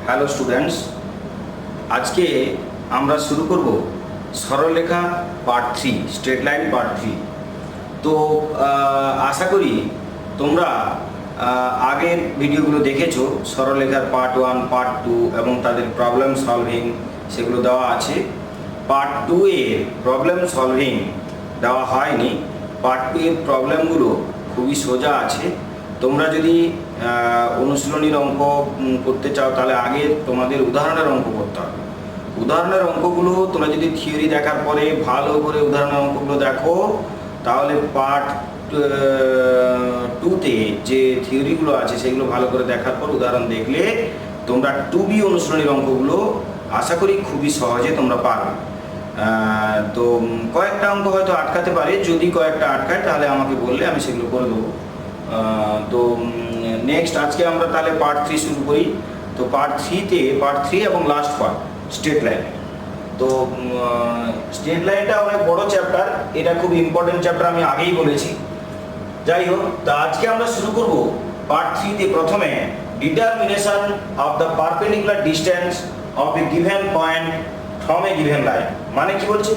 Hello students, আজকে আমরা শুরু করব সরলরেখা পার্ট 3, স্ট্রেট লাইন পার্ট 3। তো আশা করি তোমরা আগের ভিডিওগুলো দেখেছো। সরলরেখার পার্ট 1, পার্ট 2 এবং তাদের প্রবলেম সলভিং সেগুলো দেওয়া আছে। পার্ট 2 এর প্রবলেম সলভিং দেওয়া হয়নি। পার্ট 2 এর প্রবলেমগুলো খুবই সোজা আছে। তোমরা যদি অনুশীলনীর অঙ্ক করতে চাও তাহলে আগে তোমাদের উদাহরণের অঙ্ক করতে হবে। উদাহরণের অঙ্কগুলো তোমরা যদি থিওরি দেখার পরে ভালো করে উদাহরণের অঙ্কগুলো দেখো, তাহলে পার্ট 2তে যে থিওরিগুলো আছে সেগুলো ভালো করে দেখার পর উদাহরণ দেখলে তোমরা 2B অনুশীলনীর অঙ্কগুলো আশা করি খুবই সহজে তোমরা পারবে। তো কয়েকটা অঙ্ক হয়তো আটকাতে পারে, যদি কয়েকটা আটকায় তাহলে আমাকে বললে আমি সেগুলো করে দেবো। তো নেক্সট আজকে আমরা তাহলে পার্ট 3 শুরু করি। তো পার্ট 3 এবং লাস্ট পার্ট স্ট্রেট লাইন। তো স্ট্রেট লাইনটা অনেক বড় চ্যাপ্টার, এটা খুব ইম্পর্টেন্ট চ্যাপ্টার, আমি আগেই বলেছি। যাই হোক, তা আজকে আমরা শুরু করব পার্ট 3তে প্রথমে determination of the perpendicular distance of a given point from a given line. মানে কি বলছে,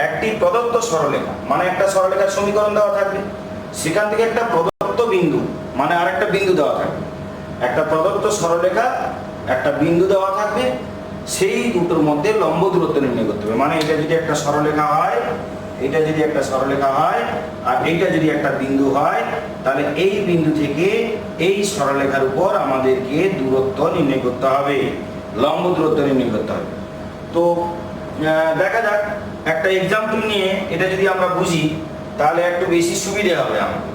একটি প্রদত্ত সরলরেখা, মানে একটা সরলরেখার সমীকরণ দেওয়া থাকবে, সেখান থেকে একটা প্রদত্ত বিন্দু মানে আরেকটা বিন্দু দেওয়া থাকবে। একটা প্রদত্ত সরলরেখা, একটা বিন্দু দেওয়া থাকবে, সেই দুটোর মধ্যে লম্ব দূরত্ব নির্ণয় করতে হবে। মানে এটা যদি একটা সরলরেখা হয়, এটা যদি একটা সরলরেখা হয় আর এইটা যদি একটা বিন্দু হয়, তাহলে এই বিন্দু থেকে এই সরলরেখার উপর আমাদেরকে দূরত্ব নির্ণয় করতে হবে, লম্ব দূরত্ব নির্ণয় করতে হবে। তো দেখা যাক একটা এক্সাম্পল নিয়ে এটা যদি আমরা বুঝি তাহলে একটু বেশি সুবিধা হবে আমাদের।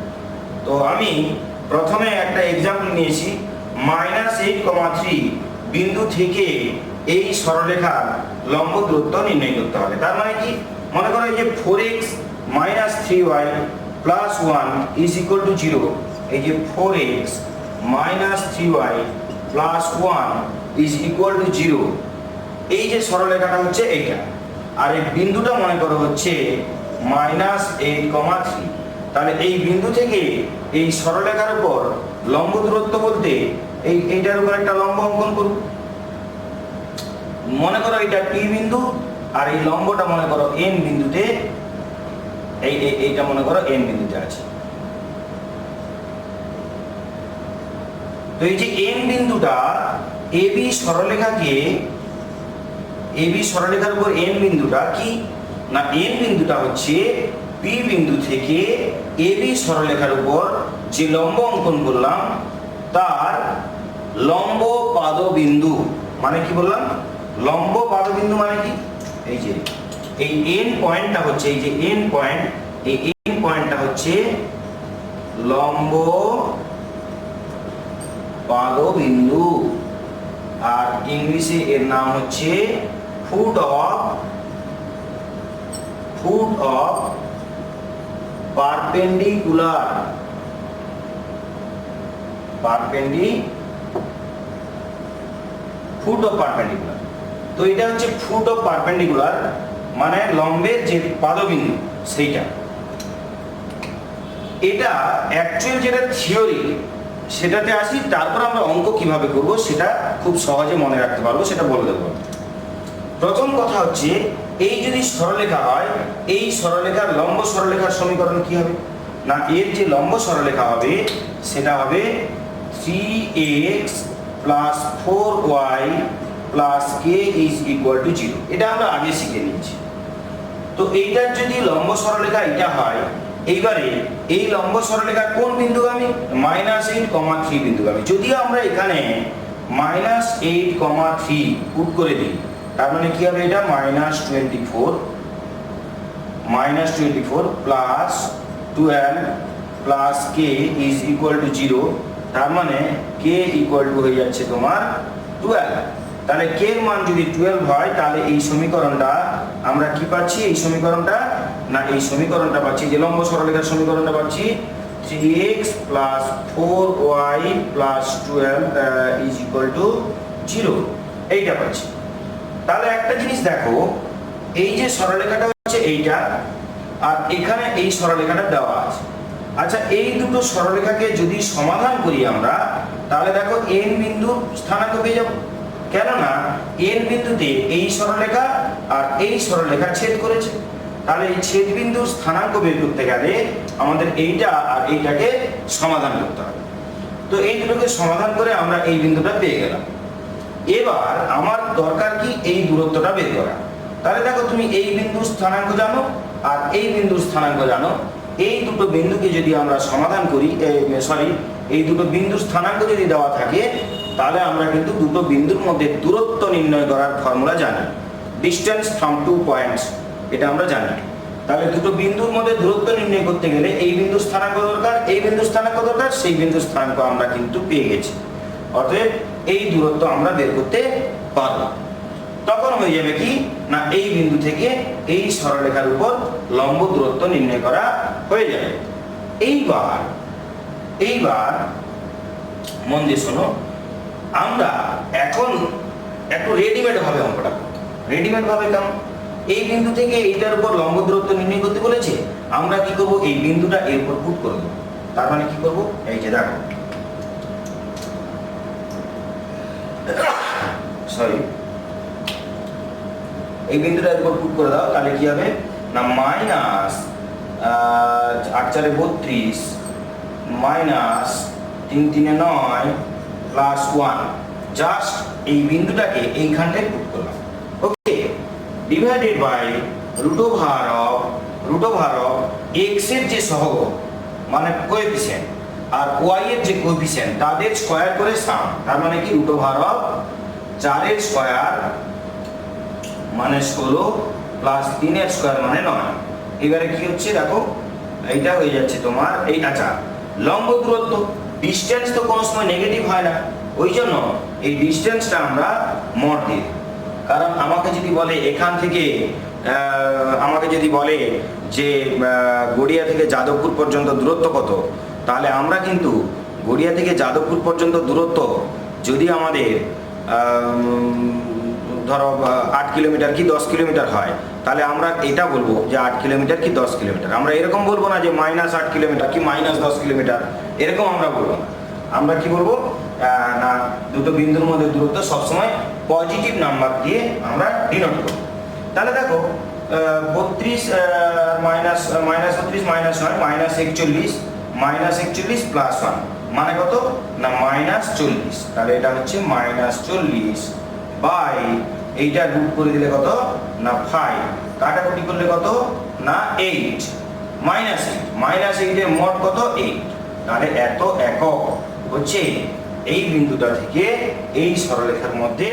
তো আমি প্রথমে একটা এক্সাম্পল নিয়েছি, -8,3 বিন্দু থেকে এই সরলরেখার লম্ব দূরত্ব নির্ণয় করতে হবে। তার মানে কি, মনে করো এই যে 4x - 3y + 1 = 0। এই যে 4x - 3y + 1 = 0, এই যে সরলরেখাটা হচ্ছে এইটা, আর এই বিন্দুটা মনে করো হচ্ছে -8,3। তাহলে এই বিন্দু থেকে এই সরলরেখার উপর লম্ব দূরত্ব বলতে এইটার উপর একটা লম্ব অঙ্কন করব। মনে করো এটা P বিন্দু আর এই লম্বটা মনে করো N বিন্দুতে, এইটা মনে করো N বিন্দুতে আছে। তো এই যে N বিন্দুটা AB সরলরেখার উপর N বিন্দুটা কি না, N বিন্দুটা হচ্ছে P বিন্দু থেকে AB সরলরেখার উপর যে লম্ব অঙ্কন করলাম তার লম্ব পাদবিন্দু। মানে কি বললাম, লম্ব পাদবিন্দু মানে কি, এই যে এই N পয়েন্টটা হচ্ছে, এই যে N পয়েন্ট, এই N পয়েন্টটা হচ্ছে লম্ব পাদবিন্দু, আর ইংলিশে এর নাম হচ্ছে foot of perpendicular. Foot of perpendicular. তো এটা হচ্ছে ফুট অফ পারপেন্ডিকুলার, মানে লম্বের যে পাদবিন্দু সেইটা। এটা অ্যাকচুয়াল যেটা থিওরি সেটাতে আসি, তারপর আমরা অঙ্ক কিভাবে করব সেটা খুব সহজে মনে রাখতে পারবো, সেটা বলে দেবো। প্রথম কথা হচ্ছে, এই যদি সরলরেখা হয়, এই সরলরেখার লম্ব সরলরেখার সমীকরণ কি হবে না, এর যে লম্ব সরলরেখা হবে সেটা হবে 3x + 4y + k = 0। এটা আমরা আগে শিখে নিয়েছি। তো এইটার যদি লম্ব সরলরেখা এটা হয়, এইবারে এই লম্ব সরলরেখা কোন বিন্দুগামী, -8,3 বিন্দুগামী। যদি আমরা এখানে -8,3 পুট করে দিই, তার মানে কি হবে, এটা -24 + 12 + k = 0। তার মানে k হয়ে যাচ্ছে তোমার 12। তাহলে k এর মান যদি 12 হয়, তাহলে এই সমীকরণটা আমরা কি পাচ্ছি, এই সমীকরণটা পাচ্ছি, যে লম্ব সরলরেখার সমীকরণটা পাচ্ছি 3x + 4y + 12 = 0, এইটা পাচ্ছি। তাহলে একটা জিনিস দেখো, এই যে সরলরেখাটা হচ্ছে এইটা, আর এখানে এই সরলরেখাটা দেওয়া আছে। আচ্ছা, এই দুটো সরলরেখাকে যদি সমাধান করি আমরা, তাহলে দেখো N বিন্দু স্থানাঙ্ক পেয়ে যাব। কেননা এন বিন্দুতে এই সরলরেখা আর এই সরলরেখা ছেদ করেছে। তাহলে এই ছেদ বিন্দুর স্থানাঙ্ক বের করতে গেলে আমাদের এইটা আর এইটাকে সমাধান করতে হবে। তো এই দুটোকে সমাধান করে আমরা এই বিন্দুটা পেয়ে গেলাম। এবার আমার দরকার কি এই দূরত্বটা বের করা। তাহলে দেখো তুমি এই বিন্দুর স্থানাঙ্ক জানো আর এই বিন্দুর স্থানাঙ্ক জানো, এই দুটো বিন্দুকে যদি আমরা সমাধান করি, এই দুটো বিন্দুর স্থানাঙ্ক যদি দেওয়া থাকে তাহলে আমরা কিন্তু দুটো বিন্দুর মধ্যে দূরত্ব নির্ণয় করার ফর্মুলা জানি, ডিস্টেন্স ফ্রম টু পয়েন্টস, এটা আমরা জানি। তাহলে দুটো বিন্দুর মধ্যে দূরত্ব নির্ণয় করতে গেলে এই বিন্দুর স্থানাঙ্ক দরকার, এই বিন্দুর স্থানাঙ্ক দরকার, সেই বিন্দুর স্থানাঙ্ক আমরা কিন্তু পেয়ে গেছি। অতএব এই দূরত্ব আমরা বের করতে পারব। তখন হয়ে যাবে কি না, এই বিন্দু থেকে এই সরলরেখার উপর লম্ব দূরত্ব নির্ণয় করা হয়ে যাবে। এইবার মন দিয়ে শোনো, আমরা এখন একটু রেডিমেড ভাবে অঙ্কটা করব। রেডিমেড ভাবে কেমন? এই বিন্দু থেকে এইটার উপর লম্ব দূরত্ব নির্ণয় করতে বলেছে, আমরা কি করব, এই বিন্দুটা এর উপর পুট করে দেব। তার মানে কি করব, এই যে দেখো, এই বিন্দুটা এর উপর পুট করে দাও, তাহলে কি হবে না মাইনাস 8 4 32 মাইনাস 3 3 9 প্লাস 1, জাস্ট এই বিন্দুটাকে এইখানটায় পুট করলাম। Okay, divided by root over of x এর যে সহগ মানে কোএফিসিয়েন্ট আর y এর যে কোএফিসিয়েন্ট তাদের স্কয়ার করে সাম। তার মানে কি রুট ওভার অফ 4 এর স্কয়ার মানে 16 প্লাস 3 এর স্কয়ার মানে 9। এবারে কি হচ্ছে দেখো, এইটা হয়ে যাচ্ছে তোমার এই, আচ্ছা লম্ব দূরত্ব, ডিসটেন্স তো কোনো সময় নেগেটিভ হয় না, ওই জন্য এই ডিসটেন্সটা আমরা মড দিই। কারণ আমাকে যদি বলে এখান থেকে আমাকে যদি বলে যে গড়িয়া থেকে যাদবপুর পর্যন্ত দূরত্ব কত, তাহলে আমরা কিন্তু গড়িয়া থেকে যাদবপুর পর্যন্ত দূরত্ব যদি আমাদের ধরো 8 কিলোমিটার কি 10 কিলোমিটার হয়, তাহলে আমরা এটা বলবো যে 8 কিলোমিটার কি 10 কিলোমিটার। আমরা এরকম বলবো না যে -8 কিলোমিটার কি -10 কিলোমিটার, এরকম আমরা বলবো না। আমরা কি বলবো না, দুটো বিন্দুর মধ্যে দূরত্ব সবসময় পজিটিভ নাম্বার দিয়ে আমরা ডিনোট করব। তাহলে দেখো 32 মাইনাস 32 মাইনাস 9 মাইনাস 41 প্লাস 1 মানে কত না -40। তাহলে এটা হচ্ছে -40 বাই এইটা রুট করে দিলে কত না 5, কাটাকুটি করলে কত না 8, -8 এর মোট কত 8। তাহলে এত একক হচ্ছে এই বিন্দুটা থেকে এই সরলরেখার মধ্যে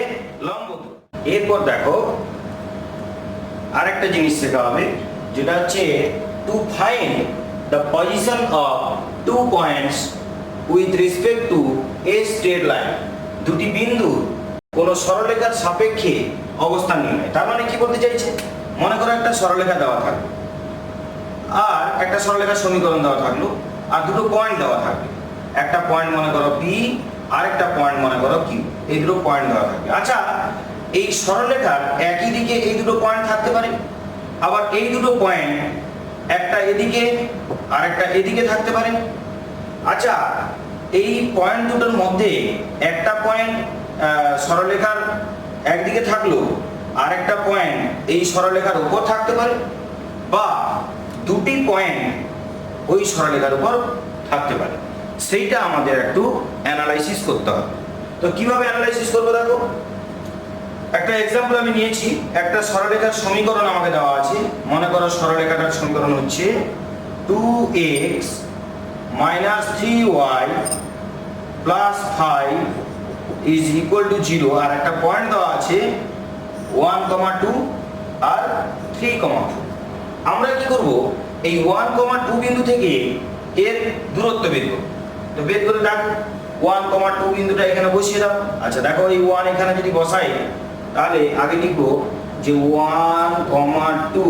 লম্ব দূরত্ব। এরপর দেখো আরেকটা জিনিস শেখা হবে, যেটা হচ্ছে to find the position of two points with respect to a straight line. দুটি বিন্দু কোন সরলরেখার সাপেক্ষে অবস্থান নির্ণয়। তার মানে কি বলতে চাইছে, মনে করো একটা সরলরেখা দেওয়া থাকলো আর একটা সরলরেখার সমীকরণ দেওয়া থাকলো আর দুটো পয়েন্ট দেওয়া থাকবে। একটা পয়েন্ট মনে করো P আর একটা পয়েন্ট মনে করো Q, এই দুটো পয়েন্ট দেওয়া থাকবে। আচ্ছা, এই সরলরেখার একই দিকে এই দুটো পয়েন্ট থাকতে পারে, আবার এই দুটো পয়েন্ট একটা এদিকে আর একটা এদিকে থাকতে পারে। আচ্ছা, এই পয়েন্ট দুটোর মধ্যে একটা পয়েন্ট সরলরেখার একদিকে থাকলো আর একটা পয়েন্ট এই সরলরেখার উপর থাকতে পারে, বা দুটি পয়েন্ট ওই সরলরেখার উপর থাকতে পারে। সেইটা আমাদের একটু অ্যানালাইসিস করতে হবে। তো কিভাবে অ্যানালাইসিস করবো দেখো, একটা এক্সাম্পল আমি নিয়েছি। একটা সরলরেখার সমীকরণ আমাকে দেওয়া আছে। মনে করো সরলরেখাটার সমীকরণ হচ্ছে 2x - 3y + 5 = 0, আর একটা পয়েন্ট দেওয়া আছে 1, 2 আর 3, 2। আমরা কি করব, এই 1, 2 বিন্দু থেকে এর দূরত্ব বের করব। তো বের করে দেখো 1, 2 বিন্দুটা এখানে বসিয়ে দাও। আচ্ছা দেখো, এই 1 এখানে যদি বসাই তাহলে আগে লিখব যে 1, 2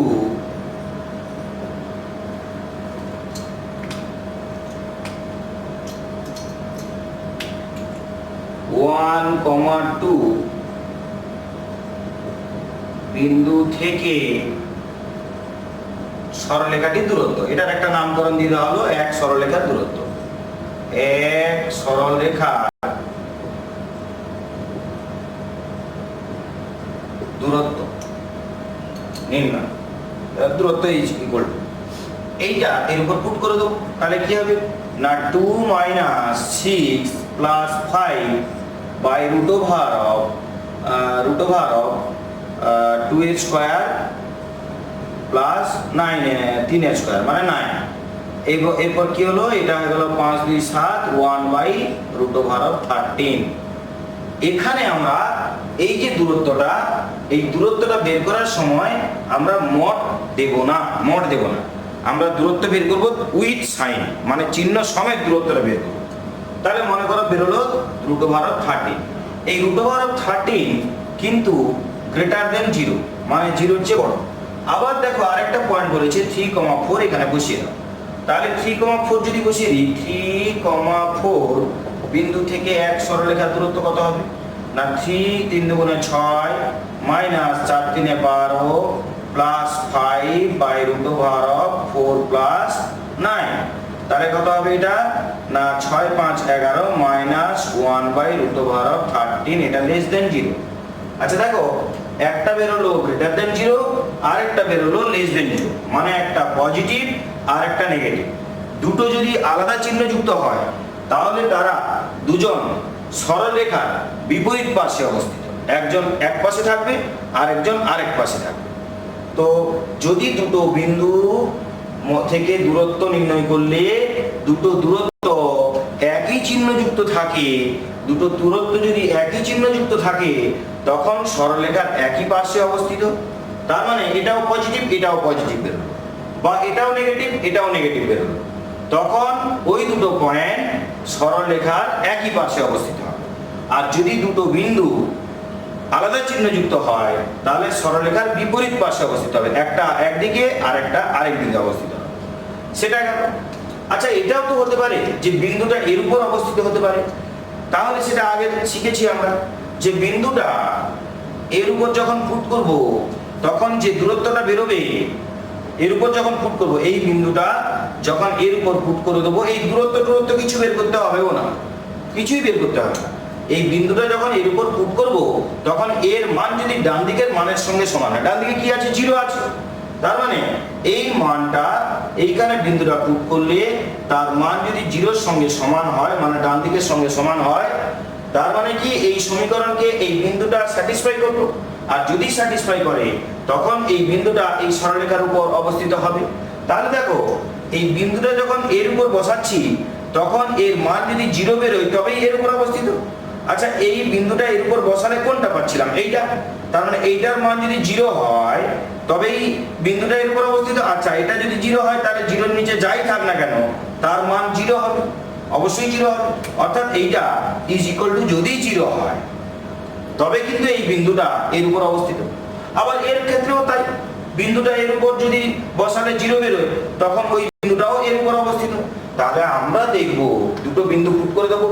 বিন্দু থেকে সরলরেখাটির দূরত্ব। এটার একটা নামকরণ দিয়ে দেওয়া হলো এক সরলরেখার দূরত্ব। এক সরলরেখার দূরত্ব নির্ণয়, দূরত্ব ইজ ইকুয়াল টু এইটা এর উপর পুট করে দেবো, তাহলে কি হবে না 2 minus 6 plus 5 by root over of 2 square plus 9 3 square মানে 9। এরপর কি হলো, এটা হয়ে গেল 5 2 7 1 বাই রুট ওভার অফ 13। এখানে আমরা এই যে দূরত্বটা, এই দূরত্বটা বের করার সময় আমরা মড দেব না, আমরা দূরত্ব বের করব উইথ সাইন, মানে চিহ্ন সমেত দূরত্বটা বের করব। তাহলে মনে করো বেরোলো রুট ওভার অফ 13। এই রুট ওভার অফ 13 কিন্তু গ্রেটার দেন 0, মানে 0-র চেয়ে বড়। আবার দেখো আরেকটা পয়েন্ট বলেছে 3,4, এখানে বসিয়ে দাও। তাহলে 3,4 যদি বসিয়ে দিই, 3,4 বিন্দু থেকে এক সরলরেখার দূরত্ব কত হবে না 3 3 দুগুণে 6 minus 4 3 12 plus 5 by root over of 4 plus 9। তাহলে কত হবে এটা না 6 5 11 minus 1 by root over of 13, এটা লেস দেন 0। আচ্ছা দেখো একটা বেরোলো গ্রেটার দেন 0, আর একটা বেরোলো লেস দেন 0, মানে একটা পজিটিভ আর একটা নেগেটিভ। দুটো যদি আলাদা চিহ্ন যুক্ত হয় তাহলে তারা দুজন সরলরেখার বিপরীত পাশে অবস্থিত, একজন এক পাশে থাকবে আর একজন আরেক পাশে থাকবে। তো যদি দুটো বিন্দু থেকে দূরত্ব নির্ণয় করলে দুটো দূরত্ব একই চিহ্নযুক্ত থাকে, দুটো দূরত্ব যদি একই চিহ্নযুক্ত থাকে তখন সরলরেখার একই পাশে অবস্থিত। তার মানে এটাও পজিটিভ এটাও পজিটিভ বেরোলো, বা এটাও নেগেটিভ বেরোলো, তখন ওই দুটো পয়েন্ট সরলরেখার একই পাশে অবস্থিত হবে। আর যদি দুটো বিন্দু আলাদা চিহ্নযুক্ত হয় তাহলে সরলরেখার বিপরীত পাশে অবস্থিত হবে, একটা একদিকে আর একটা আরেক দিকে অবস্থিত হবে। সেটা গেল। আচ্ছা এটাও তো হতে পারে যে বিন্দুটা এর উপর অবস্থিত হতে পারে, তাহলে সেটা আগে শিখেছি আমরা যে বিন্দুটা এর উপর যখন পুট করব তখন যে দূরত্বটা বেরোবে এর উপর যখন পুট করব, এই বিন্দুটা যখন এর উপর পুট করে দেবো, এই দূরত্ব কিছু বের করতে হবেও না, কিছুই বের করতে হবে না। এই বিন্দুটা যখন এর উপর পুট করব তখন এর মান যদি ডান দিকের মানের সঙ্গে সমান হয়, ডান দিকে কি আছে 0 আছে, তার মানে এই মানটা এইখানে বিন্দুটা পুট করলে তার মান যদি 0-র সঙ্গে সমান হয়, মানে ডান দিকের সঙ্গে সমান হয়, তার মানে কি এই সমীকরণকে এই বিন্দুটা স্যাটিসফাই করলো। আর যদি স্যাটিসফাই করে তখন এই বিন্দুটা এই সরলরেখার উপর অবস্থিত হবে। তাহলে দেখো এই বিন্দুটা যখন এর উপর বসাচ্ছি তখন এর মান যদি 0 বেরোয় তবেই এর উপর অবস্থিত। আচ্ছা এই বিন্দুটা এর উপর বসালে কোনটা পাচ্ছিলাম, এইটা, তার মানে এইটার মান যদি 0 হয় তবেই বিন্দুটা এর উপর অবস্থিত। আচ্ছা এটা যদি 0 হয় তাহলে 0-র নিচে যাই থাক না কেন তার মান 0 হবে, অবশ্যই 0 হবে। অর্থাৎ এইটা ইজ ইকুয়াল টু যদি 0 হয় তবে কিন্তু এই বিন্দুটা এর উপর অবস্থিত। আবার এর ক্ষেত্রেও তাই, বিন্দুটা এর উপর যদি বসালে 0 বেরোয় তখন ওই বিন্দুটাও এর উপর অবস্থিত। তাহলে আমরা দেখব দুটো বিন্দু পুট করে দেবো,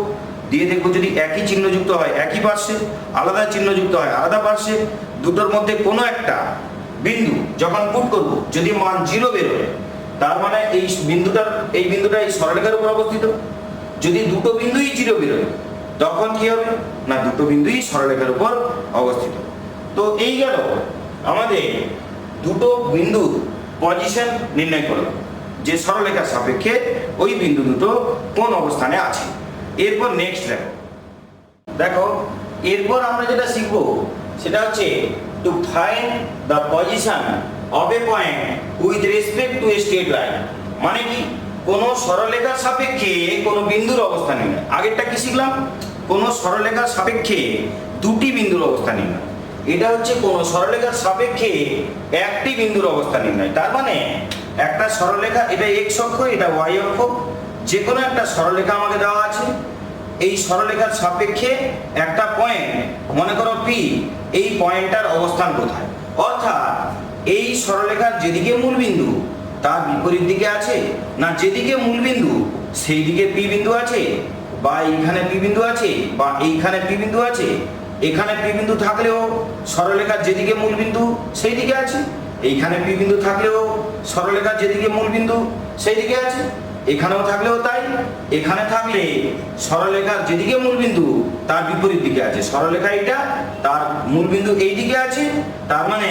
দিয়ে দেখবো যদি একই চিহ্নযুক্ত হয় একই পার্শ্বে, আলাদা চিহ্নযুক্ত হয় আলাদা পার্শ্বে, দুটোর মধ্যে কোনো একটা বিন্দু যখন পুট করব যদি মান 0 বেরোয় তার মানে এই বিন্দুটা এই সরলরেখার উপর অবস্থিত। যদি দুটো বিন্দুই 0 বেরোয় তখন কি হবে না দুটো বিন্দুই সরলরেখার উপর অবস্থিত। তো এই গেল আমাদের দুটো বিন্দুর পজিশন নির্ণয় করলাম, যে সরলরেখার সাপেক্ষে ওই বিন্দু দুটো কোন অবস্থানে আছে। এরপর নেক্সট দেখো এরপর আমরা যেটা শিখবো সেটা হচ্ছে to find the position of A point with respect to a straight line. মানে কি কোন সরলরেখার সাপেক্ষে কোন বিন্দুর অবস্থান নির্ণয়। আগেরটা কি শিখলাম, কোন সরলরেখার সাপেক্ষে দুটি বিন্দুর অবস্থান নির্ণয়। এটা হচ্ছে কোন সরলরেখার সাপেক্ষে একটি বিন্দুর অবস্থান নির্ণয়। তার মানে একটা সরলরেখা, এটা এক্স অক্ষ এটা ওয়াই অক্ষ, যে কোনো একটা সরলরেখা আমাকে দেওয়া আছে, এই সরলরেখার সাপেক্ষে একটা পয়েন্ট মনে করো পি, এই পয়েন্টটার অবস্থান কোথায়, অর্থাৎ এই সরলরেখার যেদিকে মূল বিন্দু তার বিপরীত দিকে আছে না, যেদিকে মূল বিন্দু সেই দিকে পি বিন্দু আছে, বা এইখানে পি বিন্দু আছে, বা এইখানে পি বিন্দু আছে। এখানে পি বিন্দু থাকলেও সরলরেখার যেদিকে মূল বিন্দু সেই দিকে আছে, এইখানে পি বিন্দু থাকলেও সরলরেখার যেদিকে মূল বিন্দু সেই দিকে আছে। এখানেও থাকলেও তাই, এখানে থাকলে সরলরেখার যেদিকে মূলবিন্দু তার বিপরীত দিকে আছে। সরলরেখা এটা, তার মূলবিন্দু এই দিকে আছে, তার মানে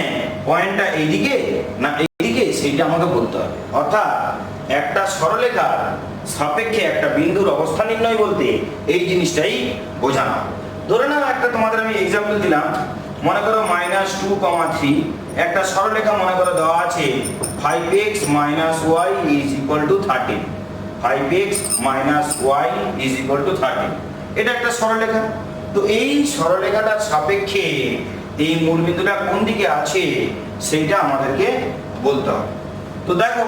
পয়েন্টটা এইদিকে না এইদিকে সেইটা আমাকে বলতে হবে। অর্থাৎ একটা সরলরেখার সাপেক্ষে একটা বিন্দুর অবস্থান নির্ণয় বলতে এই জিনিসটাই বোঝানো। ধরে নাও একটা তোমাদের আমি এক্সাম্পল দিলাম, মনে করো -2, 3 একটা সরলরেখা মনে করো দেওয়া আছে 5x - y = 13, 5x - y = 13, এটা একটা সরলরেখা। তো এই সরলরেখাটার সাপেক্ষে এই মূলবিন্দুটা কোন দিকে আছে সেইটা আমাদেরকে বলতে হবে। তো দেখো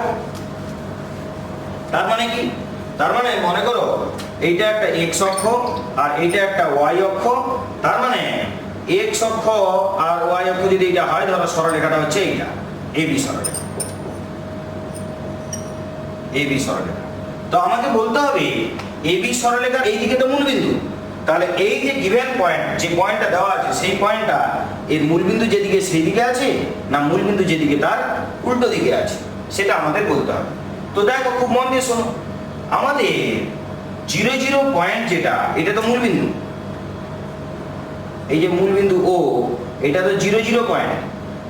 তার মানে কি, তার মানে মনে করো এইটা একটা x অক্ষ আর এইটা একটা y অক্ষ, তার মানে x অক্ষ আর y অক্ষ যদি এটা হয়, ধরো সরলরেখাটা হচ্ছে এইটা AB সরলরেখা, AB সরলরেখা। তো আমাকে বলতে হবে AB সরলরেখার এই দিকে তো মূলবিন্দু, তাহলে এই যে গিভেন পয়েন্ট, যে পয়েন্টটা দেওয়া আছে সেই পয়েন্টটা এর মূলবিন্দু যেদিকে সেই দিকে আছে না মূলবিন্দু যেদিকে তার উল্টো দিকে আছে সেটা আমাদের বলতে হবে। তো দেখো খুব মন দিয়ে শোনো, আমাদের 0, 0 পয়েন্ট যেটা, এটা তো মূলবিন্দু, এই যে মূলবিন্দু ও, এটা তো 0, 0 পয়েন্ট।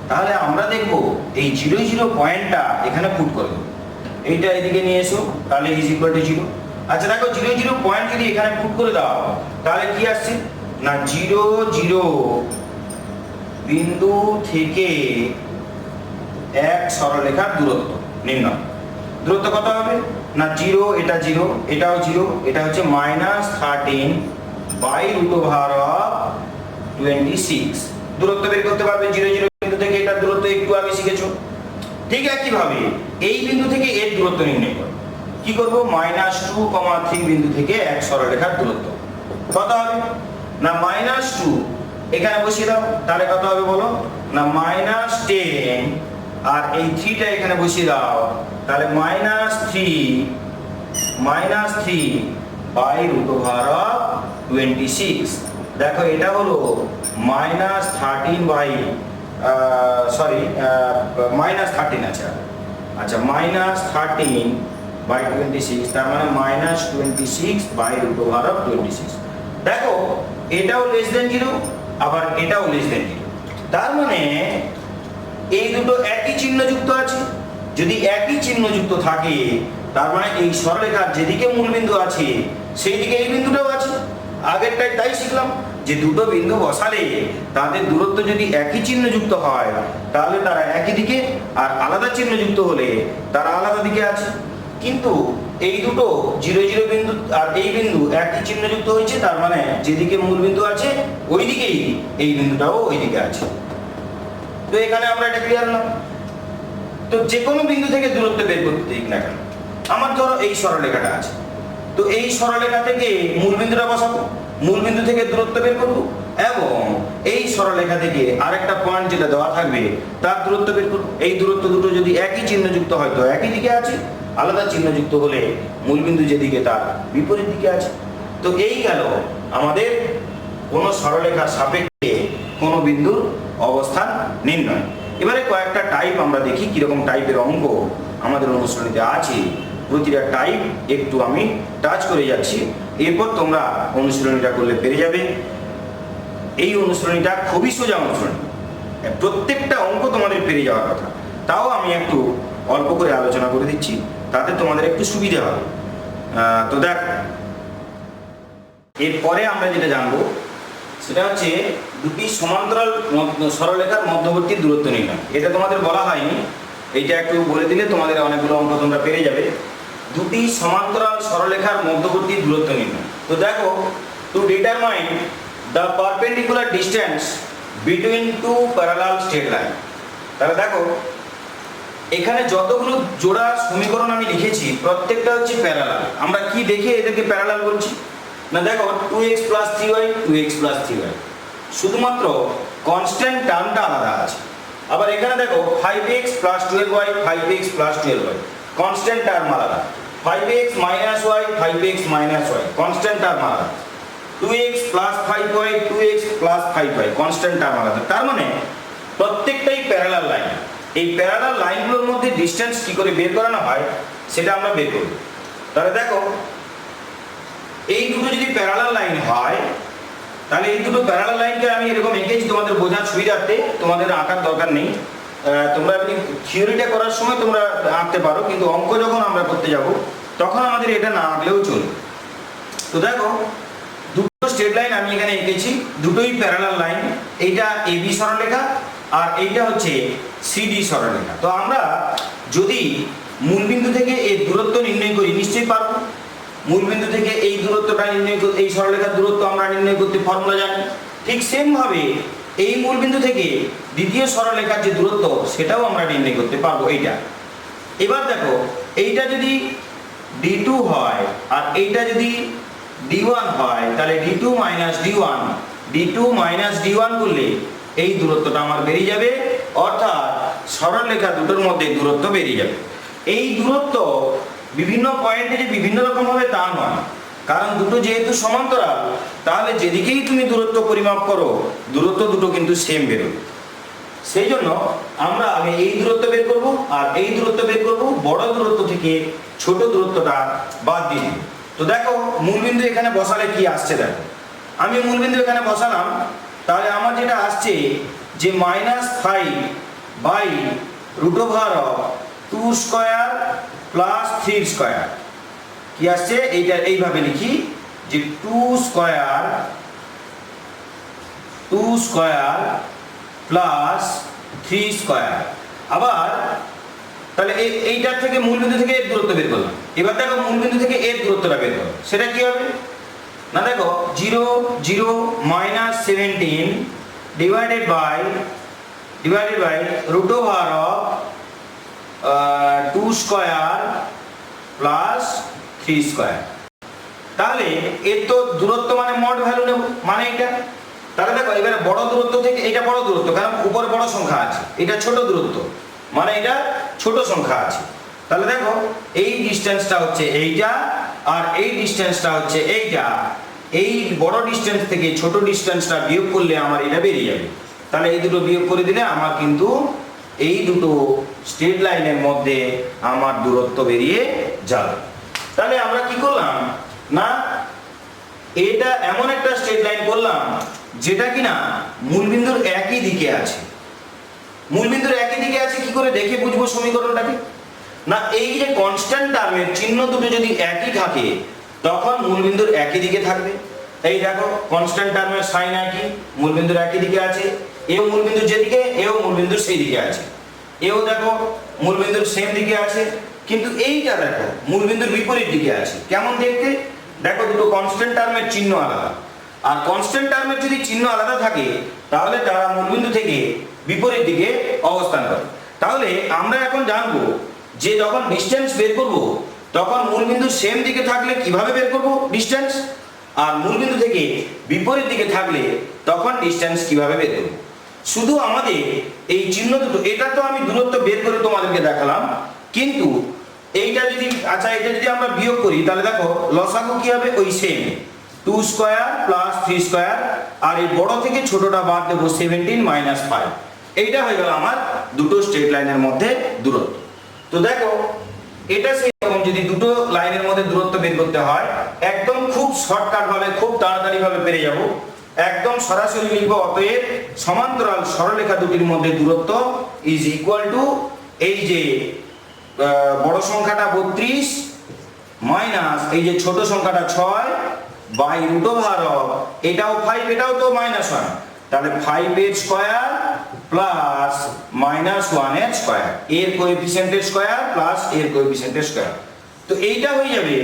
তাহলে আমরা দেখবো এই 0, 0 পয়েন্টটা এখানে পুট করে দেবো, এইটা এদিকে নিয়ে এসো, তাহলে = 0। আচ্ছা দেখো 0, 0 পয়েন্ট যদি এখানে পুট করে দাও তাহলে কি আসছে না 0, 0 বিন্দু থেকে এক সরলরেখার দূরত্ব নির্ণয়। দূরত্ব কত হবে না 0, এটা 0, এটাও 0, এটা হচ্ছে -13/√26। দূরত্ব বের করতে পারবে 0, 0 বিন্দু থেকে এটার দূরত্ব একটু আগে শিখেছো। ঠিক একইভাবে এই বিন্দু থেকে এর দূরত্ব নির্ণয় করো। কি করব, -2, 3 বিন্দু থেকে এক সরলরেখার দূরত্ব কত হবে না -2 এখানে বসিয়ে দাও, তাহলে কত হবে বলো না -10, আর এই 3টা এখানে বসিয়ে দাও, তাহলে -3/√26। দেখো এটা হলো -13 আছে, আচ্ছা -13/26, তার মানে -26/√26। দেখো এটাও <0 আবার এটাও <0, তার মানে এই দুটো একই চিহ্ন যুক্ত আছে। যদি একই চিহ্ন যুক্ত থাকে তার মানে এই সরলরেখার যেদিকে মূলবিন্দু আছে সেই দিকে এই বিন্দুটাও আছে। আগেরটাই তাই শিখলাম যে দুটো বিন্দু বসালে তাদের দূরত্ব যদি একই চিহ্ন যুক্ত হয় তাহলে তারা একই দিকে, আর আলাদা চিহ্ন যুক্ত হলে তারা আলাদা দিকে আছে। কিন্তু এই দুটো 0, 0 বিন্দু আর এই বিন্দু একই চিহ্ন যুক্ত হয়েছে, তার মানে যেদিকে মূলবিন্দু আছে ওই দিকেই এই বিন্দুটাও ওই দিকে আছে। তো এখানে আমরা এটা ক্লিয়ার হলাম। তো যে কোনো বিন্দু থেকে দূরত্ব বের করতে দিক না কেন, আমার ধরো এই সরলরেখাটা আছে, তো এই সরলরেখা থেকে মূলবিন্দুটা বসাবো, মূলবিন্দু থেকে দূরত্ব বের করবো, এবং এই সরলরেখা থেকে আরেকটা পয়েন্ট যেটা দেওয়া থাকবে তার দূরত্ব বের করবো। এই দূরত্ব দুটো যদি একই চিহ্ন যুক্ত হয় তো একই দিকে আছে, আলাদা চিহ্ন যুক্ত হলে মূলবিন্দু যেদিকে তার বিপরীত দিকে আছে। তো এই গেল আমাদের কোনো সরলরেখার সাপেক্ষে কোনো বিন্দুর অবস্থান নির্ণয়। এবারে কয়েকটা টাইপ আমরা দেখি কিরকম টাইপের অঙ্ক আমাদের অনুশীলনীতে আছে। প্রতিটা টাইপ একটু আমি টাচ করে যাচ্ছি, এরপর তোমরা অনুশীলনীটা করলে পেরে যাবে। এই অনুশীলনীটা খুবই সোজা অনুশীলনী, প্রত্যেকটা অঙ্ক তোমাদের পেরে যাওয়ার কথা, তাও আমি একটু অল্প করে আলোচনা করে দিচ্ছি, তাতে তোমাদের একটু সুবিধা হবে। তো দেখ, এরপরে আমরা যেটা জানবো সেটা হচ্ছে দুটি সমান্তরাল সরলরেখার মধ্যবর্তী দূরত্ব নির্ণয়। এটা তোমাদের বলা হয়নি, এইটা একটু বলে দিলে তোমাদের অনেকগুলো অঙ্ক তোমরা পেরে যাবে। দুটি সমান্তরাল সরলরেখার মধ্যবর্তী দূরত্ব নির্ণয়। তো দেখো, to determine the perpendicular distance between two parallel straight line. তাহলে দেখো এখানে যতগুলো জোড়া সমীকরণ আমি লিখেছি প্রত্যেকটা হচ্ছে প্যারালাল। আমরা কি দেখে এদেরকে প্যারালাল বলছি না, দেখো 2x + 3y, 2x + 3y, শুধুমাত্র কনস্ট্যান্ট টার্মটা আলাদা আছে। আবার এখানে দেখো 5x + 12y, 5x + 12y, constant term আলাদা। 5x - y, 5x - y, constant term আলাদা। 2x + 5y, 2x + 5y, constant term আলাদা। তার মানে প্রত্যেকটাই প্যারালাল লাইন। এই প্যারালাল লাইনগুলোর মধ্যে ডিসটেন্স কি করে বের করানো হয় সেটা আমরা বের করব। তাহলে দেখো এই দুটো যদি প্যারালাল লাইন হয়, তাহলে এই দুটো প্যারালাল লাইনকে আমি এরকম এঁকেছি তোমাদের বোঝার সুবিধার্থে, তোমাদের আঁকার দরকার নেই। তোমরা এমনি থিওরিটা করার সময় তোমরা আঁকতে পারো, কিন্তু অঙ্ক যখন আমরা করতে যাব তখন আমাদের এটা না আঁকলেও চলবে। তো দেখো দুটো স্ট্রেট লাইন আমি এখানে এঁকেছি, দুটোই প্যারালাল লাইন। এইটা এবি সরলরেখা আর এইটা হচ্ছে সিডি সরলরেখা। তো আমরা যদি মূলবিন্দু থেকে এর দূরত্ব নির্ণয় করি, নিশ্চয়ই পারবো। মূলবিন্দু থেকে এই দূরত্বটা নির্ণয় করতে, এই সরলরেখার দূরত্ব আমরা নির্ণয় করতে ফর্মুলা জানি। ঠিক সেম ভাবে এই মূলবিন্দু থেকে দ্বিতীয় সরলরেখার যে দূরত্ব সেটাও আমরা নির্ণয় করতে পারবো এইটা। এবার দেখো এইটা যদি d2 হয় আর এইটা যদি d1 হয়, তাহলে d2 মাইনাস d1 করলে এই দূরত্বটা আমার বেরিয়ে যাবে, অর্থাৎ সরলরেখা দুটোর মধ্যে দূরত্ব বেরিয়ে যাবে। এই দূরত্ব বিভিন্ন পয়েন্টে যে বিভিন্ন রকম হবে তা নয়, কারণ দুটো যেহেতু সমান্তরাল, তাহলে যেদিকেই তুমি দূরত্ব পরিমাপ করো দূরত্ব দুটো কিন্তু সেম বেরোবে। সেই জন্য আমরা আগে এই দূরত্ব বের করব আর এই দূরত্ব বের করব, বড় দূরত্ব থেকে ছোট দূরত্বটা বাদ দিয়ে দিব। তো দেখো মূলবিন্দু এখানে বসালে কি আসছে, দেখো আমি মূলবিন্দু এখানে বসালাম, তাহলে আমার যেটা আসছে যে -5/√2 স্কয়ার প্লাস 3 স্কয়ার। কি আসছে এইটা এইভাবে লিখি যে 2 স্কয়ার প্লাস 3 স্কয়ার। আবার তাহলে এইটার থেকে মূলবিন্দু থেকে এর দূরত্ব বের করলাম। এবার দেখো মূলবিন্দু থেকে এর দূরত্বটা বের করো, সেটা কি হবে না, দেখো 0 0 -17 divided by √2 square plus 3 square. তাহলে এর তো দূরত্ব মানে মড ভ্যালু নেব, মানে এটা। তাহলে দেখো এবারে বড় দূরত্ব থেকে, এটা বড় দূরত্ব কারণ উপর বড় সংখ্যা আছে, এটা ছোট দূরত্ব মানে এটা ছোট সংখ্যা আছে। তাহলে দেখো এই ডিসটেন্সটা হচ্ছে এইটা আর এই ডিসটেন্সটা হচ্ছে এইটা। এই বড় ডিসটেন্স থেকে ছোট ডিসটেন্সটা বিয়োগ করলে আমার এটা বেরিয়ে যাবে। তাহলে এই দুটো বিয়োগ করে দিলে আমার কিন্তু এই দুটো স্ট্রেট লাইনের মধ্যে আমার দূরত্ব বেরিয়ে যাবে। তাহলে আমরা কি করলাম না, এটা এমন একটা স্ট্রেট লাইন করলাম যেটা কিনা মূলবিন্দুর একই দিকে আছে। মূলবিন্দুর একই দিকে আছে কি করে দেখে বুঝবো সমীকরণটাকে না, এই যে কনস্ট্যান্ট টার্মের চিহ্ন দুটো যদি একই থাকে তখন মূলবিন্দুর একই দিকে থাকবে। এই দেখো কনস্ট্যান্ট টার্মের সাইন একই, মূলবিন্দুর একই দিকে আছে। এও মূলবিন্দুর যেদিকে, এও মূলবিন্দুর সেই দিকে আছে। এও দেখো মূলবিন্দুর সেম দিকে আছে, কিন্তু এইটা দেখো মূলবিন্দুর বিপরীত দিকে আছে। কেমন দেখতে, দেখো দুটো কনস্ট্যান্ট টার্মের চিহ্ন আলাদা। আর কনস্ট্যান্ট টার্মের যদি চিহ্ন আলাদা থাকে তাহলে তারা মূলবিন্দু থেকে বিপরীত দিকে অবস্থান করে। তাহলে আমরা এখন জানবো যে যখন ডিসটেন্স বের করব তখন মূলবিন্দু সেম দিকে থাকলে কিভাবে বের করব ডিসটেন্স, আর মূলবিন্দু থেকে বিপরীত দিকে থাকলে তখন ডিসটেন্স কিভাবে বের করব। শুধু আমাদের এই চিহ্ন দুটো, এটা তো আমি দূরত্ব বের করে তোমাদেরকে দেখালাম, কিন্তু এইটা যদি আচ্ছা এটা যদি আমরা বিয়োগ করি তাহলে দেখো লসাগু কি হবে, ওই সেম 2 স্কয়ার প্লাস 3 স্কয়ার, আর এই বড় থেকে ছোটটা বাদ দেবো 17 - 5। এইটা হয়ে গেল আমার দুটো স্ট্রেট লাইনের মধ্যে দূরত্ব। তো দেখো এটা সেই রকম যদি দুটো লাইনের মধ্যে দূরত্ব বের করতে হয় একদম খুব শর্টকাট ভাবে, খুব তাড়াতাড়ি ভাবে পেরে যাব। একদম সরাসরি লিখবো, অতএব সমান্তরাল সরলরেখা দুটির মধ্যে দূরত্ব ইজ ইকুয়াল টু এই যে বড় সংখ্যাটা 32 মাইনাস এই যে ছোট সংখ্যাটা 6 বাই √, এটাও 5, এটাও তো -1, তাহলে 5 এর স্কয়ার প্লাস -1 এর স্কয়ার, এর কোএফিসিয়েন্টের স্কয়ার প্লাস এর কোএফিসিয়েন্টের স্কয়ার। তো এইটা হয়ে যাবে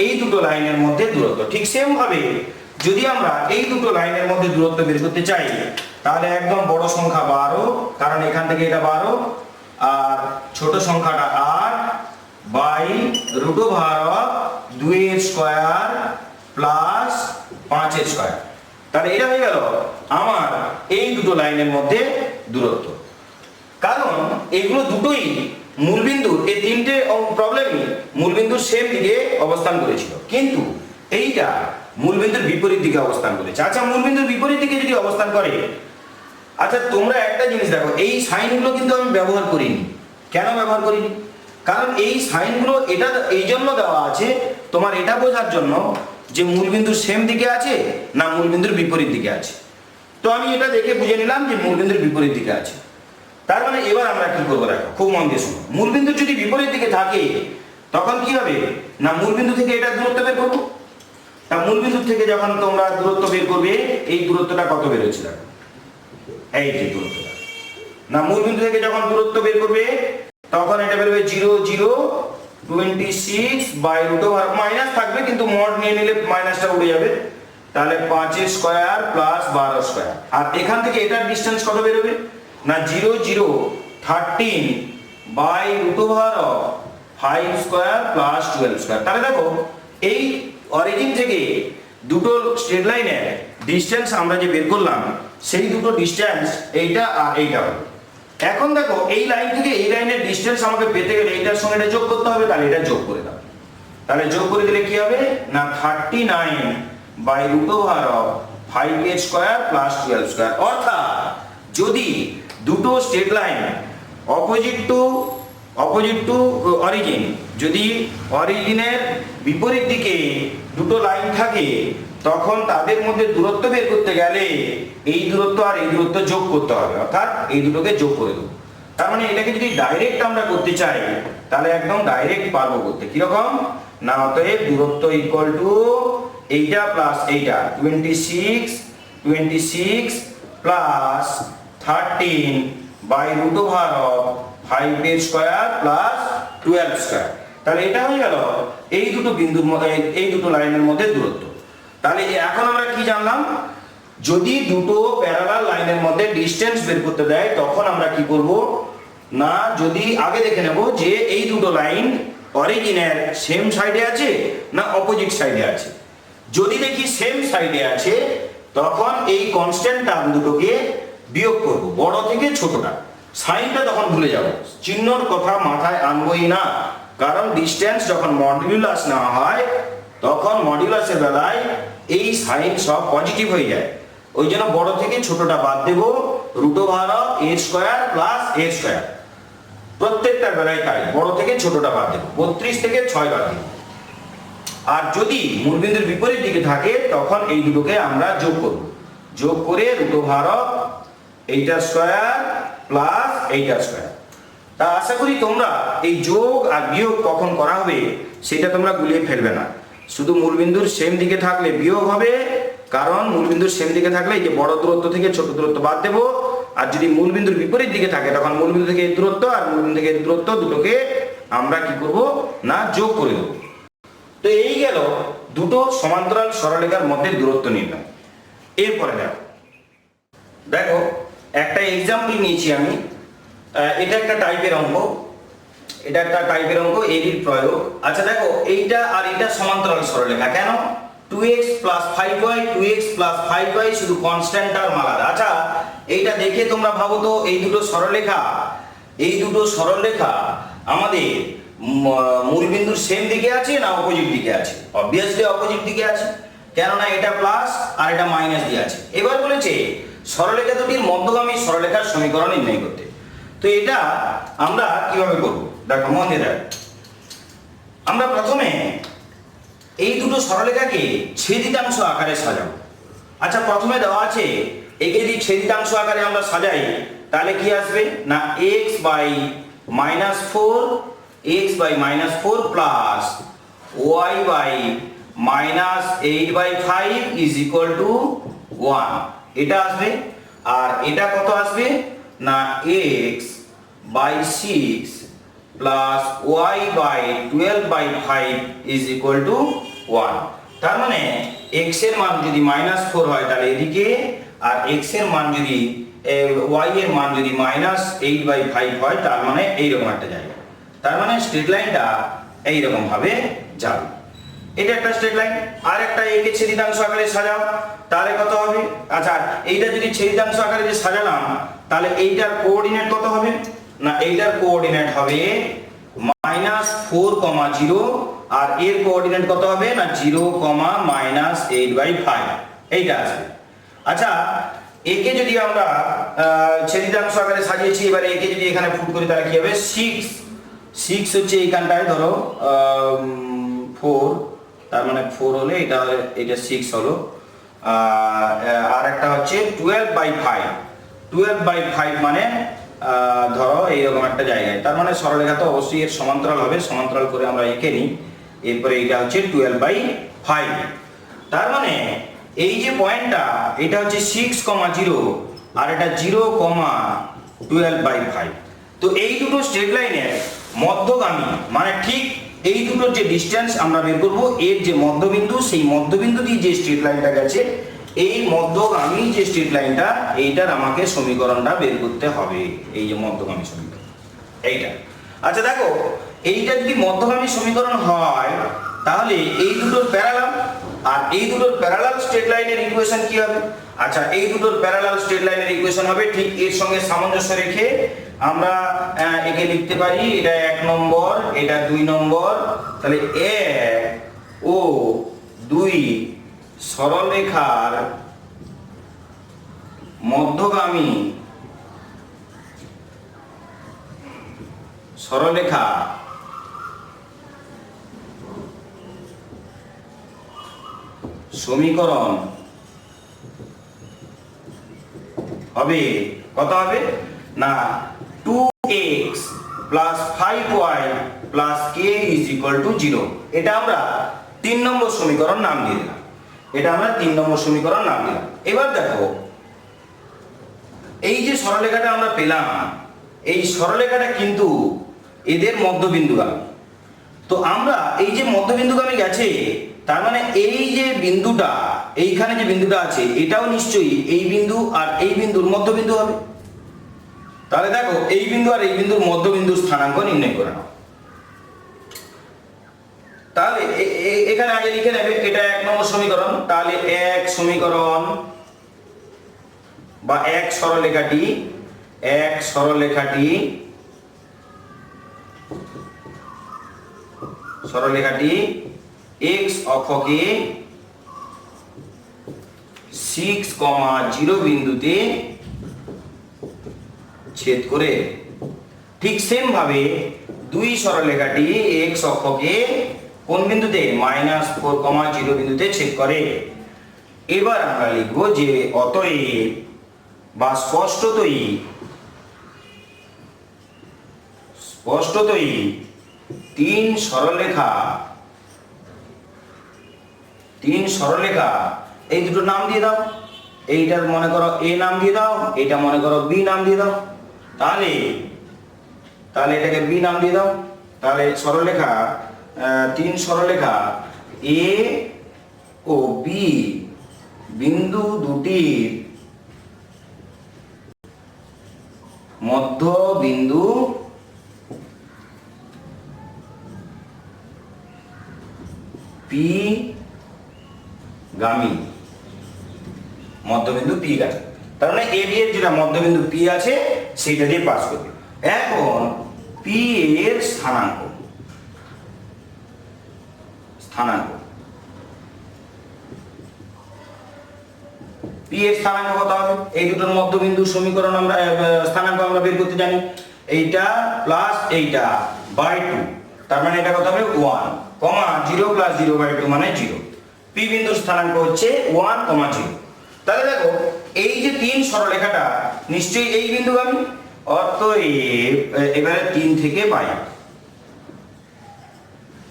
এই দুটো লাইনের মধ্যে দূরত্ব। ঠিক সেম ভাবে যদি আমরা এই দুটো লাইনের মধ্যে দূরত্ব বের করতে চাই তাহলে একদম বড় সংখ্যা 12, কারণ এখান থেকে এটা 12, আর ছোট সংখ্যাটা 8 বাই √2 এর স্কয়ার প্লাস 5 এর স্কয়ার। তাহলে এটা হয়ে গেল আমার এই দুটো লাইনের মধ্যে দূরত্ব। কারণ এগুলো দুটোই মূলবিন্দুর, এই তিনটে প্রবলেমই মূলবিন্দুর সেম দিকে অবস্থান করেছিল, কিন্তু এইটা মূলবিন্দুর বিপরীত দিকে অবস্থান করেছে। আচ্ছা মূলবিন্দুর বিপরীত দিকে যদি অবস্থান করে, আচ্ছা তোমরা একটা জিনিস দেখো, এই সাইনগুলো কিন্তু আমি ব্যবহার করিনি। কেন ব্যবহার করিনি? কারণ এই সাইনগুলো এটা এই জন্য দেওয়া আছে তোমার এটা বোঝার জন্য যে মূলবিন্দুর সেম দিকে আছে না মূলবিন্দুর বিপরীত দিকে আছে। তো আমি এটা দেখে বুঝে নিলাম যে মূলবিন্দুর বিপরীত দিকে আছে। তার মানে এবার আমরা কি করবো দেখো, খুব মন দিয়ে শোনো। মূলবিন্দু যদি বিপরীত দিকে থাকে তখন কি হবে না মূলবিন্দু থেকে এটা দূরত্ব বের করবো। তা মূলবিন্দু থেকে যখন তোমরা দূরত্ব বের করবে, এই দূরত্বটা কত বের হচ্ছে দেখো, এই যে দূরত্বটা না মূলবিন্দু থেকে যখন দূরত্ব বের করবে তখন এটা বেরোবে 0.026 বাই রুট ওভার, মাইনাস থাকবে কিন্তু মড নিয়ে নিলে মাইনাসটা উড়ে যাবে, তাহলে 5 স্কয়ার প্লাস 12 স্কয়ার। আর এখান থেকে এটার ডিসটেন্স কত বেরোবে না 0.013 by root over of 5 square plus 12 square. তাহলে দেখো এই অরিজিন থেকে দুটো স্ট্রেট লাইনের ডিসটেন্স আমরা যে বের করলাম সেই দুটো ডিসটেন্স এইটা আর এইটা হবে। এখন দেখো এই লাইন থেকে এই লাইনের ডিসটেন্স আমাকে পেতে গেলে এইটার সঙ্গে এটা যোগ করতে হবে, তাহলে এটা যোগ করে দাও। তাহলে যোগ করে দিলে কি হবে না 39 by root over of 5a square plus 12 square. অর্থাৎ যদি দুটো straight line opposite to origin, যদি অরিজিনের বিপরীত দিকে দুটো লাইন থাকে তখন তাদের মধ্যে দূরত্ব বের করতে গেলে এই দূরত্ব আর এই দূরত্ব যোগ করতে হবে, অর্থাৎ এই দুটোকে যোগ করে দেবো। তার মানে এটাকে যদি ডাইরেক্ট আমরা করতে চাই তাহলে একদম ডাইরেক্ট পারবো করতে। কিরকম না অতএব দূরত্ব ইকুয়াল টু এইটা প্লাস এইটা 26 plus 13 by root over of 5a square plus 12 square. তাহলে এটা হয়ে গেল এই দুটো বিন্দুর মধ্যে, এই দুটো লাইনের মধ্যে দূরত্ব। তাহলে এখন আমরা কি জানলাম, যদি দুটো প্যারালাল লাইনের মধ্যে ডিসটেন্স বের করতে দেয় তখন আমরা কি করব না, যদি আগে দেখে নেব যে এই দুটো লাইন অরিজিনের সেম সাইডে আছে না অপোজিট সাইডে আছে। যদি দেখি সেম সাইডে আছে তখন এই কনস্ট্যান্ট টার্ম দুটোকে বিয়োগ করব, বড় থেকে ছোটটা। সাইনটা তখন ভুলে যাব, চিহ্নর কথা মাথায় আনবই না, কারণ ডিসটেন্স যখন মডুলাস নেওয়া হয় তখন মডুলাসের বেলায় এই সাইন সব পজিটিভ হয়ে যায়। ওই জন্য বড় থেকে ছোটটা বাদ দেব, root over of a square plus a square. প্রত্যেকটার বেলায় তাই, বড় থেকে ছোটটা বাদ দেব, 32 থেকে 6 বাদ দেব। আর যদি মূলবিন্দুর বিপরীত দিকে থাকে তখন এই দুটোকে আমরা যোগ করব, যোগ করে রুট ওভার অফ এইটা স্কয়ার প্লাস এইটা স্কয়ার। তা আশা করি তোমরা এই যোগ আর বিয়োগ কখন করা হবে সেটা তোমরা গুলিয়ে ফেলবে না। শুধু মূলবিন্দুর সেম দিকে থাকলে বিয়োগ হবে, কারণ মূলবিন্দুর সেম দিকে থাকলে এই যে বড় দূরত্ব থেকে ছোট দূরত্ব বাদ দেবো। আর যদি মূলবিন্দুর বিপরীত দিকে থাকে তখন মূলবিন্দু থেকে এই দূরত্ব আর মূলবিন্দু থেকে এই দূরত্ব দুটোকে আমরা কি করব না যোগ করে দেবো। তো এই গেল দুটো সমান্তরাল সরলরেখার মধ্যে দূরত্ব নির্ণয়। এরপরে দেখো একটা এক্সাম্পল নিয়েছি আমি, এটা একটা টাইপের অঙ্ক, এটা একটা টাইপের অঙ্ক, এর প্রয়োগ। আচ্ছা দেখো এইটা আর এটা সমান্তরাল সরলরেখা, কেন 2x plus 5y 2x plus 5y শুধু কনস্ট্যান্ট টার্ম আলাদা। আচ্ছা এইটা দেখে তোমরা ভাবো তো এই দুটো সরলরেখা আমাদের মূলবিন্দুর সেম দিকে আছে না অপোজিট দিকে আছে? অবভিয়াসলি অপোজিট দিকে আছে, কেননা এটা প্লাস আর এটা মাইনাস দিয়ে আছে। এবার বলেছে সরলরেখা দুটির মধ্যগামী সরলরেখার সমীকরণ নির্ণয় করতে। তো এটা আমরা কিভাবে করব দেখো, মন দিয়ে দেখো। আমরা প্রথমে এই দুটো সরলরেখাকে ছেদিতাংশ আকারে সাজাবো। আচ্ছা প্রথমে দেওয়া আছে একে যদি ছেদিতাংশ আকারে আমরা সাজাই তাহলে কি আসবে না x by minus 4 plus y by minus 8/5 is equal to 1, এটা আসবে। আর এটা কত আসবে না x by 6 plus y by 12/5 is equal to 1। তার মানে x এর মান যদি -4 হয় তাহলে এদিকে, আর x এর মান যদি y এর মান যদি -8/5 হয় তার মানে এইরকম একটা জায়গা। তার মানে স্ট্রেট লাইনটা এইরকম ভাবে যাবে। এটা একটা স্ট্রেট লাইন। আর একটা একে ছেদিতাংশ আকারে সাজাও তাহলে কত হবে? আচ্ছা এইটা যদি ছেদিতাংশ আকারে যে সাজালাম তাহলে এইটার কোঅর্ডিনেট কত হবে না এইটার কোঅর্ডিনেট হবে -4,0 আর এর কোঅর্ডিনেট কত হবে না 0, -8/5 এইটা আসবে। আচ্ছা একে যদি আমরা ছেদিতাংশ আকারে সাজিয়েছি, এবারে একে যদি এখানে পুট করি তাহলে কি হবে 6 হচ্ছে এইখানটায় ধরো 4, তার মানে 4 হলে এটা 6 হলো। আর একটা হচ্ছে 12/5, 12/5 মানে ধরো এইরকম একটা জায়গায়, তার মানে সরলরেখা তো অবশ্যই এর সমান্তরাল হবে, সমান্তরাল করে আমরা এঁকে নিই। এরপরে এটা হচ্ছে 12/5, তার মানে এই যে পয়েন্টটা এটা হচ্ছে 6,0 আর এটা 0,12/5। তো এই দুটো স্ট্রেট লাইনের মধ্যগামী মানে ঠিক এই দুটোর যে ডিস্টেন্স আমরা বের করব, এর যে মধ্যবিন্দু, সেই মধ্যবিন্দু দিয়ে যে স্ট্রেট লাইনটা গেছে, এই মধ্যগামী যে স্ট্রেট লাইনটা, এইটার আমাকে সমীকরণটা বের করতে হবে। এই যে মধ্যগামী সমীকরণ এইটা। আচ্ছা দেখো, এইটা যদি মধ্যগামী সমীকরণ হয় তাহলে এই দুটোর প্যারালাল, আর এই দুটোর প্যারালাল স্ট্রেট লাইনের ইকুয়েশন কি হবে? আচ্ছা, এই দুটোর প্যারালাল স্ট্রেট লাইনের ইকুয়েশন হবে ঠিক এর সঙ্গে সামঞ্জস্য রেখে আমরা একে লিখতে পারি, এটা 1 নম্বর, এটা 2 নম্বর। তাহলে 1 ও 2 সরলরেখার মধ্যগামী সরলরেখা সমীকরণ হবে কত হবে না 2x + 5y + k = 0। এটা আমরা 3 নম্বর সমীকরণ নাম দিয়ে দিলাম, এটা আমরা 3 নম্বর সমীকরণ নাম দিলাম। এবার দেখো, এই যে সরলরেখাটা আমরা পেলাম, এই সরলরেখাটা কিন্তু এদের মধ্যবিন্দুগামী। তো আমরা এই যে মধ্যবিন্দুগামী গেছে, তার মানে এই যে বিন্দুটা, এইখানে যে বিন্দুটা আছে, এটাও নিশ্চয়ই এই বিন্দু আর এই বিন্দুর মধ্যবিন্দু হবে। তাহলে দেখো, এই বিন্দু আর এই বিন্দুর মধ্যবিন্দুর স্থানাঙ্ক নির্ণয় করে নাও। তাহলে এখানে আগে লিখে নেবে, এটা 1 নম্বর সমীকরণ। তাহলে 1 সমীকরণ বা 1 সরলরেখাটি x অক্ষকে 6,0 বিন্দুতে ছেদ করে, ঠিক সেম ভাবে 2 সরলরেখাটি x অক্ষকে কোন বিন্দুতে -4,0 বিন্দুতে ছেদ করে। এবার আমরা লিখব যে অতএব বা স্পষ্টতই 3 সরলরেখা এই দুটো নাম দিয়ে দাও। এইটার মনে করো a নাম দিয়ে দাও, এটা মনে করো b নাম দিয়ে দাও। তাহলে এটাকে b নাম দিয়ে দাও। তাহলে সরলরেখা 3 সরলরেখা a ও b বিন্দু দুটির মধ্যবিন্দু p গামী, মধ্যবিন্দু p গামী। তার মানে a b এর যেটা মধ্যবিন্দু p আছে সেটা দিয়ে পাস করবে। এখন p এর স্থানাঙ্ক p এর স্থানাঙ্ক কত হবে? এই দুটোর মধ্যবিন্দু সমীকরণ আমরা স্থানাঙ্ক আমরা বের করতে জানি, এইটা প্লাস এইটা বাই 2, তার মানে এটা কত হবে 1, 0 + 0/2 মানে 0। p বিন্দুর স্থানাঙ্ক হচ্ছে 1, 0। তাহলে দেখো, এই যে 3 সরলরেখাটা নিশ্চয়ই এই বিন্দুগামী, অতএব এবারে 3 থেকে পাই,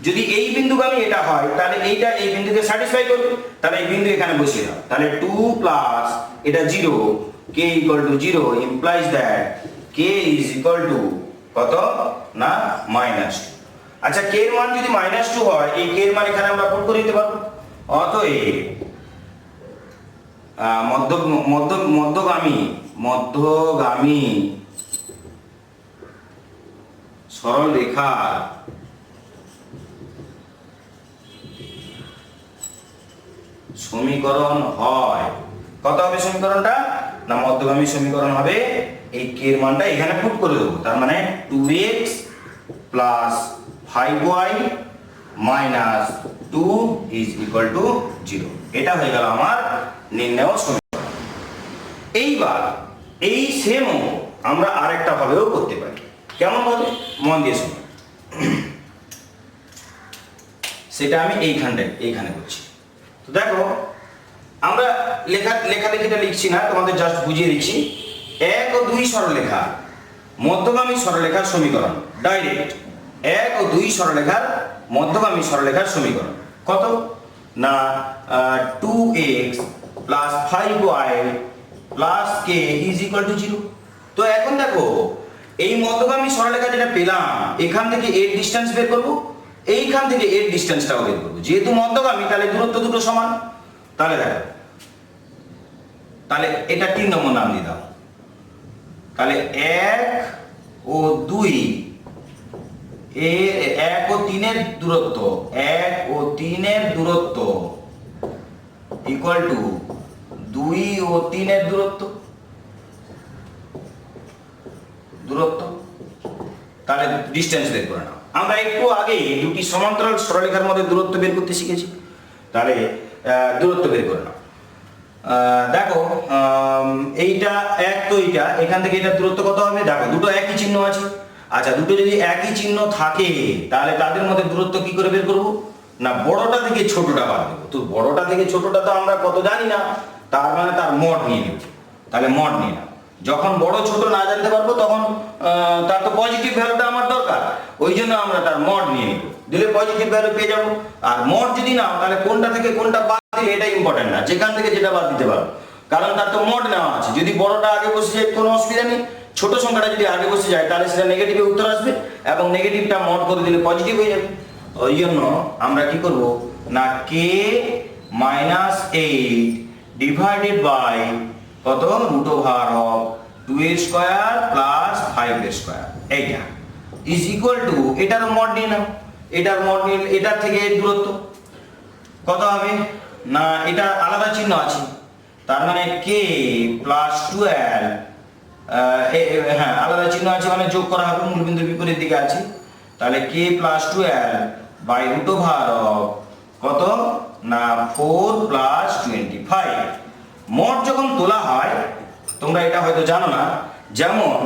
যদি এই বিন্দুগামী এটা হয় তাহলে এইটা এই বিন্দুকে স্যাটিসফাই করবে। তাহলে এই বিন্দু এখানে বসিয়ে দাও। তাহলে 2 প্লাস এটা 0, k = 0 implies that k = কত না -2। আচ্ছা, k এর মান যদি -2 হয়, এই k এর মান এখানে আমরা পুট করে দিতে পারবো। অতএব মধ্যগামী সরলরেখার সমীকরণ হয় কত হবে? সমীকরণটা না মধ্যগামী সমীকরণ হবে, এই k এর মানটা এখানে পুট করে দেবো। তার মানে 2x + 5y - 2 = 0। এটা হয়ে গেল আমার নির্ণেয় সমীকরণ। এইবার এই সেম আমরা আরেকটা ভাবেও করতে পারি। কেমন ভাবে? মন দিয়ে শুনুন। সেটা আমি এইখানে করছি। তো দেখো আমরা লেখালেখিটা লিখছি না, তোমাদের জাস্ট বুঝিয়ে দিচ্ছি। 1 ও 2 সরলরেখা মধ্যগামী সরলরেখার সমীকরণ, ডাইরেক্ট 1 ও 2 সরলরেখার মধ্যগামী সরলরেখার সমীকরণ কত না 2x plus 5y plus k is equal two 0। তো এখন দেখো এই মধ্যগামী সরলরেখা যেটা পেলাম, এখান থেকে এর ডিসটেন্স বের করব, এইখান থেকে এর ডিসটেন্সটাও বের করব। যেহেতু মধ্যগামী তাহলে দূরত্ব দুটো সমান। তাহলে দেখো, তাহলে এটা 3 নম্বর নাম দিয়ে দাও। তাহলে 1 ও 2 এর 1 ও 3 এর দূরত্ব, 1 ও 3 এর দূরত্ব ইকুয়াল টু 2 ও 3 এর দূরত্ব। তাহলে ডিসটেন্স বের করে নাও। আমরা একটু আগে দুটি সমান্তরাল সরলরেখার মধ্যে দূরত্ব বের করতে শিখেছি। তাহলে দূরত্ব বের করে নাও। দেখো এইটা 1, তো এইটা এখান থেকে এটা দূরত্ব কত হবে? দেখো দুটো একই চিহ্ন আছে। আচ্ছা, দুটো যদি একই চিহ্ন থাকে তাহলে তাদের মধ্যে দূরত্ব কি করে বের করব না বড়টা থেকে ছোটটা বাদ দেবো। তো বড়টা থেকে ছোটটা তো আমরা কত জানি না, তার মানে তার মড নিয়ে নেব। তাহলে মড নিয়ে নাও। যখন বড় ছোট না জানতে পারবো তখন তার তো পজিটিভ ভ্যালুটা আমার দরকার, ওই জন্য আমরা তার মড নিয়ে নিব। দিলে পজিটিভ ভ্যালু পেয়ে যাবো। আর মড যদি নাও তাহলে কোনটা থেকে কোনটা বাদ দিলে এটা ইম্পর্টেন্ট না, যেখান থেকে যেটা বাদ দিতে পারো, কারণ তার তো মড নেওয়া আছে। যদি বড়টা আগে বসে যায় কোনো অসুবিধা নেই, ছোট সংখ্যাটা যদি আগে বসে যায় তাহলে সেটা নেগেটিভে উত্তর আসবে এবং নেগেটিভটা মড করে দিলে পজিটিভ হয়ে যাবে। ওই জন্য আমরা কি করব না k মাইনাস 8 ডিভাইডেড বাই কত root over of 2 square plus 5 square, এইটা ইজ ইকুয়াল টু, এটারও মড নিয়ে নাও। এটার মড নিয়ে এটার থেকে দূরত্ব কত হবে না, এটা আলাদা চিহ্ন আছে, তার মানে k প্লাস 12, হ্যাঁ আলাদা চিহ্ন আছে মানে যোগ করা হবে, মূলবিন্দুর বিপরীত দিকে আছে। তাহলে k plus 12 by root over of কত না 4 প্লাস 25। মোট যখন তোলা হয়, তোমরা এটা হয়তো জানো না, যেমন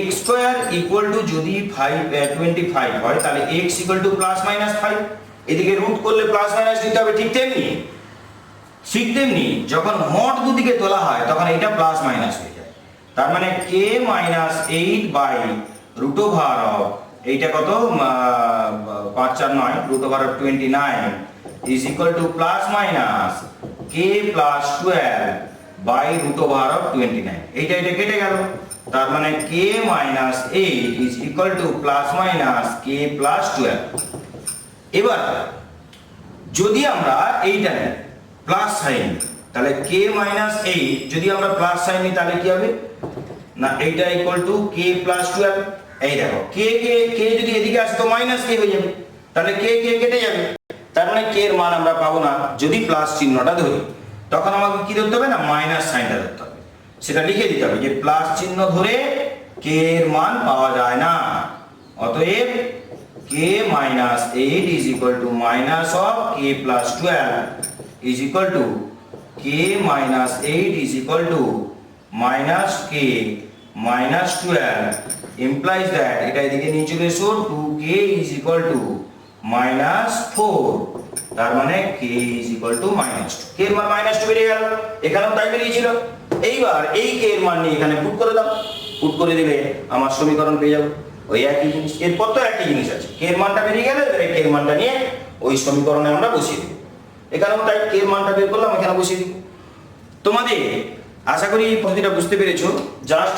x স্কয়ার ইকুয়াল টু যদি 25 হয় তাহলে x equal to plus minus 5, এদিকে রুট করলে প্লাস মাইনাস দিতে হবে। ঠিক তেমনি যখন মোট দুদিকে তোলা হয় তখন এটা প্লাস মাইনাস হয়ে যায়। তার মানে k minus 8 by root over of এইটা কত 5 4 9 root over of 29 is equal to plus minus k plus 12 by root over of 29। এইটা কেটে গেল, তার মানে k minus 8 is equal to plus minus k plus 12। এবার যদি আমরা এইটা নিই প্লাস সাইন, তাহলে k মাইনাস 8 যদি আমরা প্লাস সাইন নিই তাহলে কি হবে না এইটা ইকুয়াল টু k প্লাস 12। এই দেখো k যদি এদিকে আসে তো মাইনাস k হয়ে যাবে, তাহলে k কেটে যাবে। তার মানে k এর মান আমরা পাবো না। যদি প্লাস চিহ্নটা ধরি তখন আমাকে কি ধরতে হবে না মাইনাস সাইনটা ধরতে হবে। সেটা লিখে দিতে হবে যে প্লাস চিহ্ন ধরে k এর মান পাওয়া যায় না। অতএব k minus 8 is equal two minus of k plus 12 is equal two k minus 8 is equal two minus k minus 12 implies that এটা এদিকে নিয়ে চলে এসো 2k is equal two minus 4। তার মানে k is equal two minus 2। k এর মান minus 2 বেরিয়ে গেল, এখানেও তাই বেরিয়েছিল। এইবার এই k এর মান নিয়ে এখানে পুট করে দাও, পুট করে দিলে আমার সমীকরণ পেয়ে যাবো ওই একই জিনিস। এরপর তো একই জিনিস আছে, k এর মানটা বেরিয়ে গেল, এবার k এর মানটা নিয়ে ওই সমীকরণে আমরা বসিয়ে দেব। এখানেও তাই k এর মানটা বের করলাম, এখানে বসিয়ে দিব। তোমাদের আশা করি এই পদ্ধতিটা বুঝতে পেরেছো। জাস্ট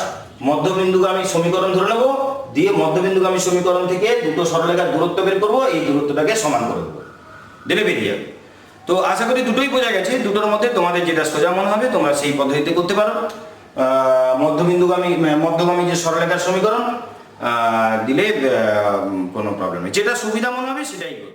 মধ্যবিন্দুগামী সমীকরণ ধরে নেবো, দিয়ে মধ্যবিন্দুগামী সমীকরণ থেকে দুটো সরলরেখার দূরত্ব বের করবো, এই দূরত্বটাকে সমান করে দেবো, দিলে বেরিয়ে যাবে। তো আশা করি দুটোই বোঝা গেছে। দুটোর মধ্যে তোমাদের যেটা সোজা মনে হবে তোমরা সেই পদ্ধতিতে করতে পারো। মধ্যগামী যে সরলরেখার সমীকরণ দিলে কোনো প্রবলেম নেই, যেটা সুবিধা মনে হবে সেটাই করো।